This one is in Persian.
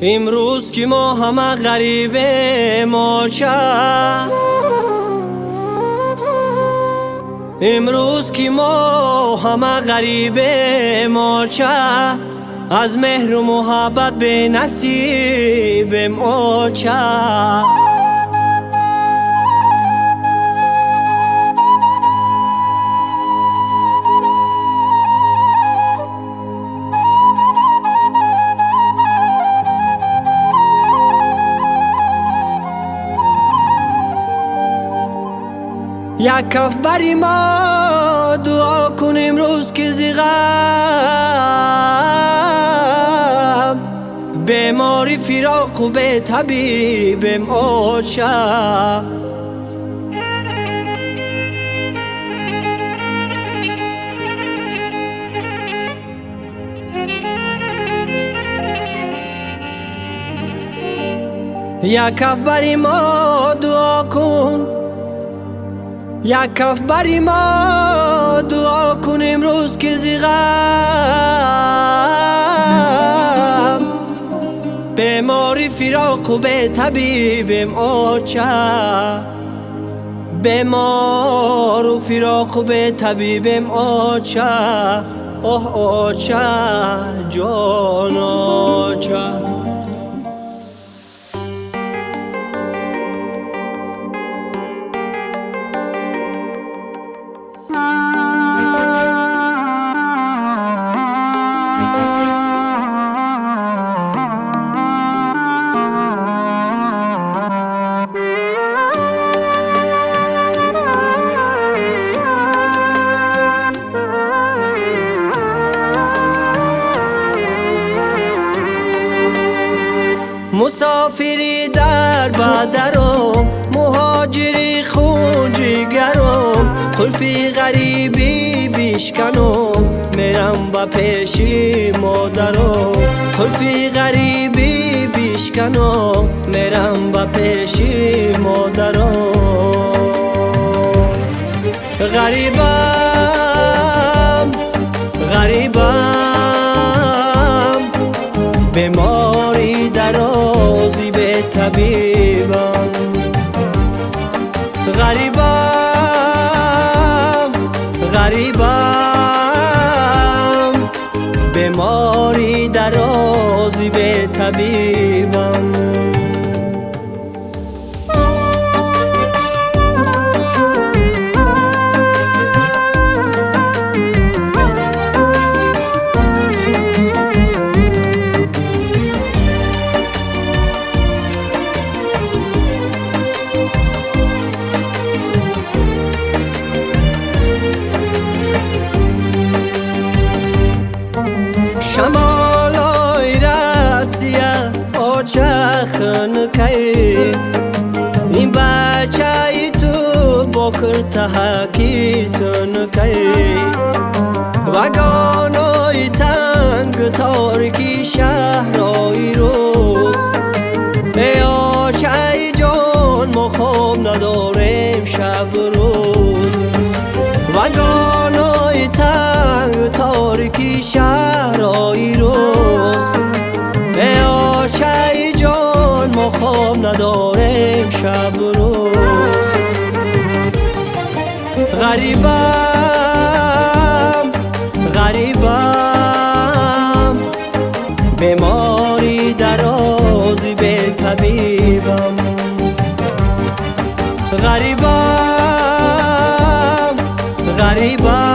امروز که ما همه غریب ماشه، امروز که ما همه غریب ماشه، از مهر و محبت به نصیب ماشه. یک کف بری ما دعا کن امروز که زیغم، بیماری فراق و به طبیب ماشه. یک کف بری ما دعا کن، یک کف بری ما دعا کن امروز که زیغم، بیماری فراق و به طبیب ماشه. بیمار و فراق و به طبیب ماشه. اوه آچه جان آچه. مسافری در بدرم، مهاجری خون جگرم، قلفی غریبی بیشکنم، میرم با پیشی مادرم. قلفی غریبی بیشکنم، میرم با پیشی مادرم. غریبم غریبم، بیماری درازی به طبیبم. غریبم غریبم، بیماری درازی به طبیبم. شمالای رسیه آچه خنکی، این بچه ای تو بکر تحقیر تنکی. وگانای تنگ تارکی شهرهای روز، ای آچه ای جان ما خواب نداریم شب روز. وگانای تنگ تارکی شهرهای روز، ای آچه ای جان ما خواب نداریم شب روز. غریبم غریبم، بیماری درازی به طبیبم. غریبم غریبم،